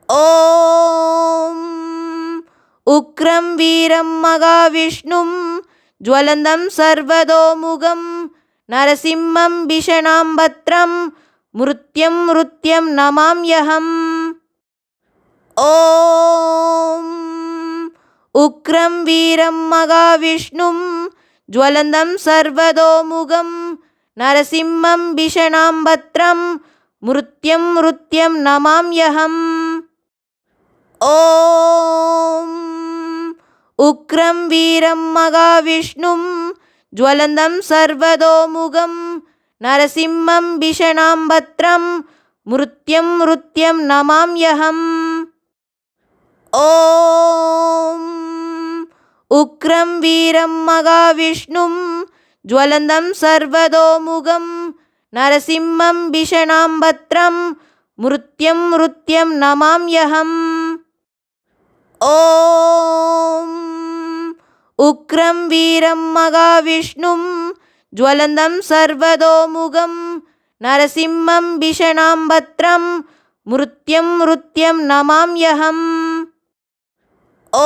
ॐ उग्रं वीरं महाविष्णुं ज्वलन्तं सर्वतोमुखं नरसिंहं भीषणं भद्रं मृत्युं नमाम्यहम्। ॐ उग्रं वीरं महाविष्णुं ज्वलन्तं सर्वतोमुखं नरसिंहं भीषणं भद्रं मृत्युं नमाम्यहम्। ॐ उग्रं वीरं महाविष्णुं ज्वलन्तं सर्वतोमुखं नरसिंहं भीषणं भद्रं मृत्युं नमाम्यहम्। ॐ उग्रं वीरं महाविष्णुं ज्वलन्तं सर्वतोमुखं नरसिंहं भीषणं भद्रं मृत्युं नमाम्यहम्। ॐ उग्रं वीरं महाविष्णुं ज्वलन्तं सर्वतोमुखं नरसिंहं भीषणं भद्रं मृत्युं नमाम्यहम्। ॐ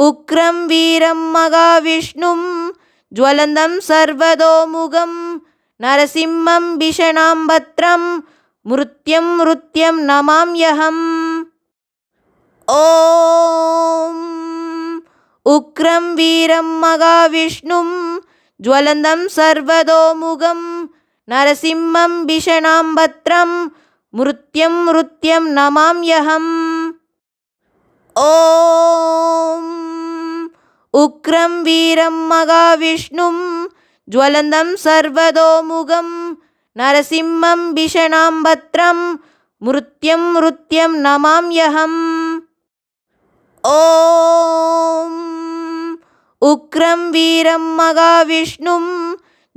उग्रं वीरं महाविष्णुं ज्वलन्तं सर्वतोमुखं नरसिंहं भीषणं भद्रं मृत्युं नमाम्यहम्। ॐ उग्रं वीरं महाविष्णुं ज्वलन्तं सर्वतोमुखं नरसिंहं भीषणं भद्रं मृत्युं नमाम्यहम्। ॐ उग्रं वीरं महाविष्णुं ज्वलन्तं सर्वतोमुखं नरसिंहं भीषणं भद्रं मृत्युं नमाम्यहम्। ॐ उग्रं वीरं महाविष्णुं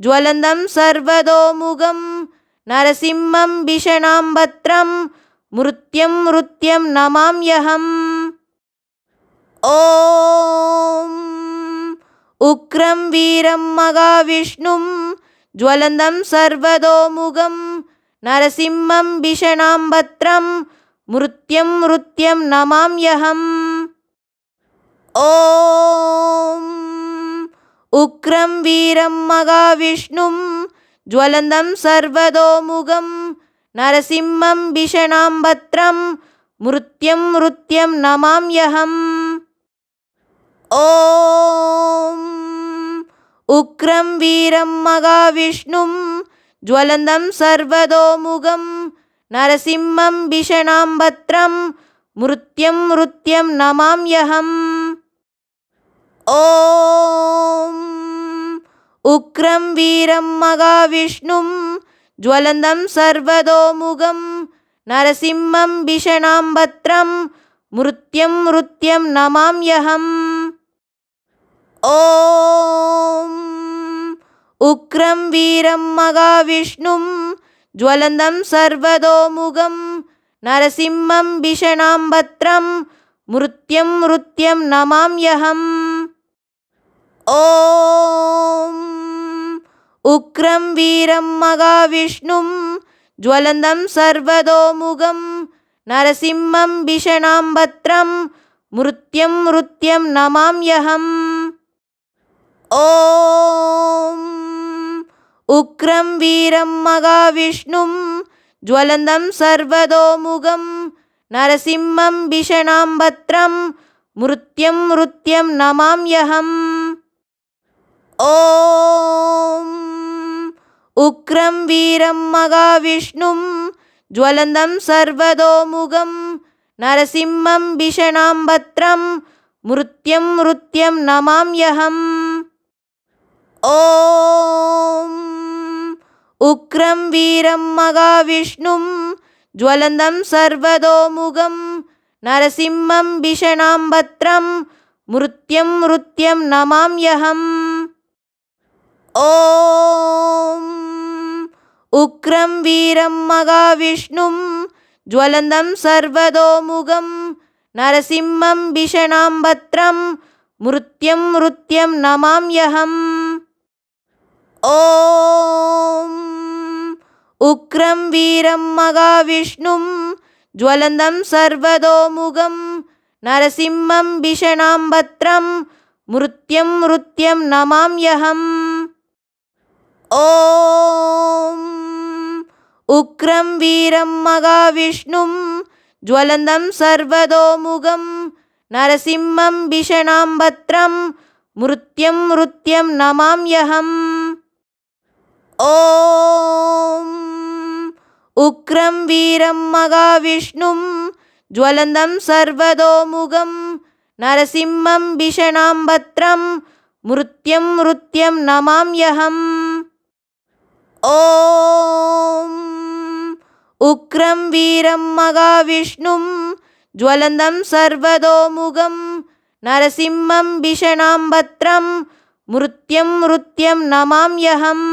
ज्वलन्तं सर्वतोमुखं नरसिंहं भीषणं भद्रं मृत्युं नमाम्यहम्। ॐ उग्रं वीरं महाविष्णुं ज्वलन्तं सर्वतोमुखं नरसिंहं भीषणं भद्रं मृत्युं नमाम्यहम्। ॐ उग्रं वीरं महाविष्णुं ज्वलन्तं सर्वतोमुखं नरसिंहं भीषणं भद्रं मृत्युं नमाम्यहम्। ॐ उग्रं वीरं महाविष्णुं ज्वलन्तं सर्वतोमुखं नरसिंहं भीषणं भद्रं मृत्युं नमाम्यहम्। ॐ उग्रं वीरं महाविष्णुं ज्वलन्तं सर्वतोमुखं नरसिंहं भीषणं भद्रं मृत्युं नमाम्यहम्। ॐ उग्रं वीरं महाविष्णुं ज्वलन्तं सर्वतोमुखं नरसिंहं भीषणं भद्रं मृत्युं नमाम्यहम्। ॐ उग्रं वीरं महाविष्णुं ज्वलन्तं सर्वतोमुखं नरसिंहं भीषणं भद्रं मृत्युं नमाम्यहम्। ॐ उग्रं वीरं महाविष्णुं ज्वलन्तं सर्वतोमुखं नरसिंहं भीषणं भद्रं मृत्युं नमाम्यहम्। ॐ उग्रं वीरं महाविष्णुं ज्वलन्तं सर्वतोमुखं नरसिंहं भीषणं भद्रं मृत्युं नमाम्यहम्। ॐ उग्रं वीरं महाविष्णुं ज्वलन्तं सर्वतोमुखं नरसिंहं भीषणं भद्रं मृत्युं नमाम्यहम्। ॐ उग्रं वीरं महाविष्णुं ज्वलन्तं सर्वतोमुखं नरसिंहं भीषणं भद्रं मृत्युं नमाम्यहम्। ॐ उग्रं वीरं महाविष्णुं ज्वलन्तं सर्वतोमुखं नरसिंहं भीषणां भद्रं मृत्युं नमाम्यहम्। ॐ उग्रं वीरं महाविष्णुं ज्वलन्तं सर्वतोमुखं नरसिंहं भीषणां भद्रं मृत्युं नमाम्यहम्। ॐ उग्रं वीरं महाविष्णुं ज्वलन्तं सर्वतोमुखं नरसिंहं भीषणां भद्रं मृत्युं नमाम्यहम्। ॐ उग्रं वीरं महाविष्णुं ज्वलन्तं सर्वतोमुखं नरसिंहं भीषणां भद्रं मृत्युं नमाम्यहम्।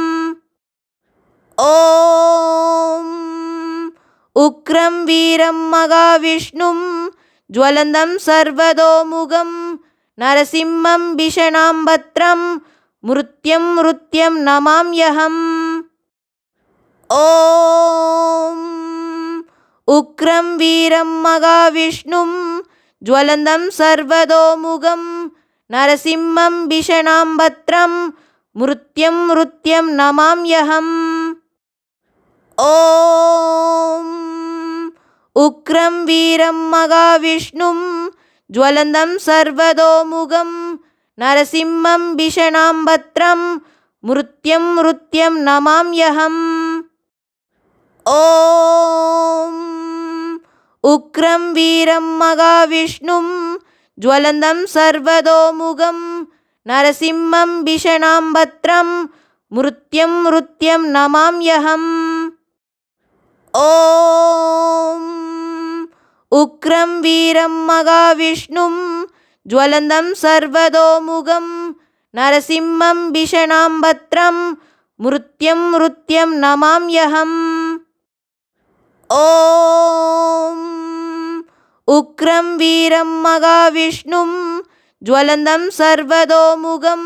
ॐ उग्रं वीरं महाविष्णुं ज्वलन्तं सर्वतोमुखं नरसिंहं भीषणां भद्रं मृत्युं नमाम्यहम्। ॐ उग्रं वीरं महाविष्णुं ज्वलन्तं सर्वतोमुखं नरसिंहं भीषणां भद्रं मृत्युं नमाम्यहम्। ॐ उग्रं वीरं महाविष्णुं ज्वलन्तं सर्वतोमुखं नरसिंहं भीषणां भद्रं मृत्युं नमाम्यहम्। ॐ उग्रं वीरं महाविष्णुं ज्वलन्तं सर्वतोमुखं नरसिंहं भीषणां भद्रं मृत्युं नमाम्यहम्। ॐ उग्रं वीरं महाविष्णुं ज्वलन्तं सर्वतोमुखं नरसिंहं भीषणां भद्रं मृत्युं नमाम्यहम्। ॐ उग्रं वीरं महाविष्णुं ज्वलन्तं सर्वतोमुखं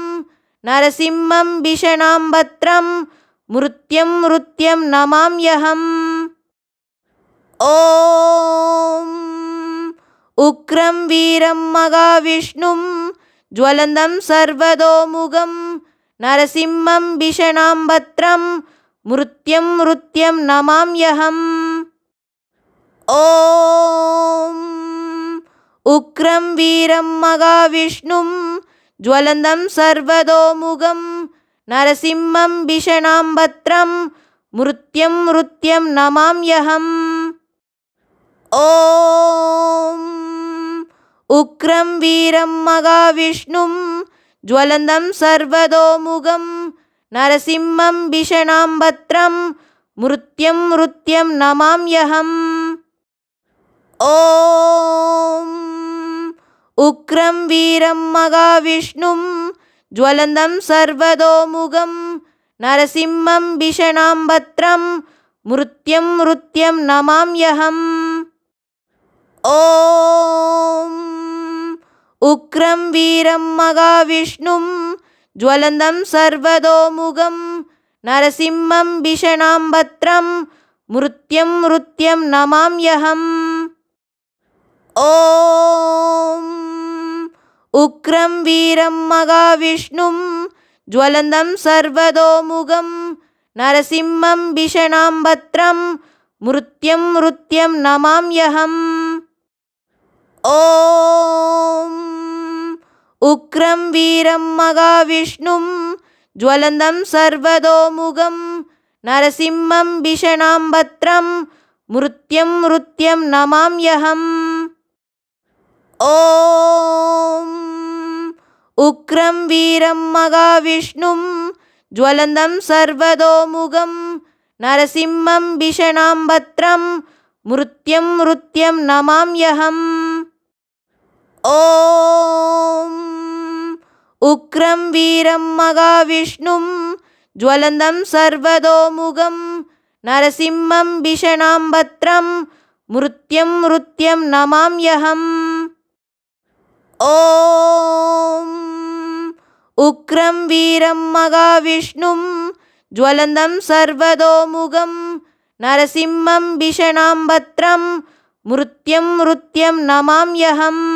नरसिंहं भीषणां भद्रं मृत्युं नमाम्यहम्। ॐ उग्रं वीरं महाविष्णुं ज्वलन्तं सर्वतोमुखं नरसिंहं भीषणां भद्रं मृत्युं नमाम्यहम्। ॐ उग्रं वीरं महाविष्णुं ज्वलन्तं सर्वतोमुखं नरसिंहं भीषणां भद्रं मृत्युं नमाम्यहम्। ॐ उग्रं वीरं महाविष्णुं ज्वलन्तं सर्वतोमुखं नरसिंहं भीषणां भद्रं मृत्युं नमाम्यहम्। ॐ उग्रं वीरं महाविष्णुं ज्वलन्तं सर्वतोमुखं नरसिंहं भीषणां भद्रं मृत्युं नमाम्यहम्। ॐ उग्रं वीरं महाविष्णुं ज्वलन्तं सर्वतोमुखं नरसिंहं भीषणां भद्रं मृत्युं नमाम्यहम्। ॐ उग्रं वीरं महाविष्णुं ज्वलन्तं सर्वतोमुखं नरसिंहं भीषणां भद्रं मृत्युं नमाम्यहम्। ॐ उग्रं वीरं महाविष्णुं ज्वलन्तं सर्वतोमुखं नरसिंहं भीषणां भद्रं मृत्युं नमाम्यहम्। ॐ उग्रं वीरं महाविष्णुं ज्वलन्तं सर्वतोमुखं नरसिंहं भीषणां भद्रं मृत्युं नमाम्यहम्। ॐ उग्रं वीरं महाविष्णुं ज्वलन्तं सर्वतोमुखं नरसिंहं भीषणां भद्रं मृत्युं नमाम्यहम्। ॐ उग्रं वीरं महाविष्णुं ज्वलन्तं सर्वतोमुखं நரசிம்மம் பிஷணாம் பத்ரம் மிருத்யம் மிருத்யம் நமாம்யஹம்.